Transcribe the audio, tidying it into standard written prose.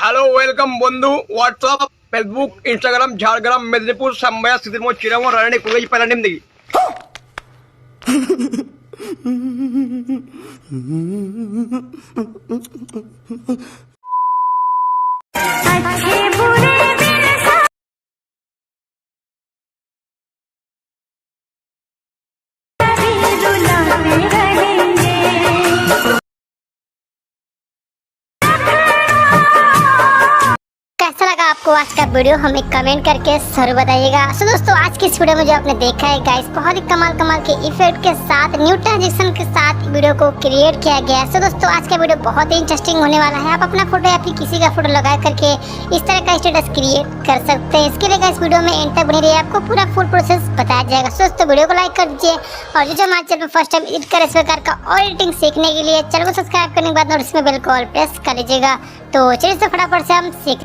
Hello welcome বন্ধু। WhatsApp, Facebook, Instagram, Jhargram, Medinipur, সাম্বায়া, সিদ্ধিরমোহন, চিরামোহন, রানী কুগেজ প্যারাডিম দেখি। कैसा लगा आपको आज का वीडियो हमें कमेंट करके जरूर बताइएगा। सो दोस्तों, आज की इस वीडियो में जो आपने देखा है गाइस, बहुत ही कमाल के इफेक्ट के साथ, न्यू ट्रांजिशन के साथ वीडियो को क्रिएट किया गया है। सो दोस्तों, आज का वीडियो बहुत ही इंटरेस्टिंग होने वाला है। आप अपना फोटो या फिर किसी का फोटो लगा करके इस तरह का स्टेटस क्रिएट कर सकते हैं। इसके लिए गाइस वीडियो में एंड तक बनी रहिए, आपको पूरा फुल प्रोसेस बताया जाएगा। सो दोस्तों, वीडियो को लाइक कर दीजिए और जो हमारे चैनल पर फर्स्ट टाइम एडिट कर इस प्रकार का और एडिटिंग सीखने के लिए चैनल को सब्सक्राइब करने के बाद नोटिफिकेशन बेल को ऑल प्रेस कर लीजिएगा। तो चलिए फटाफट से हम सीख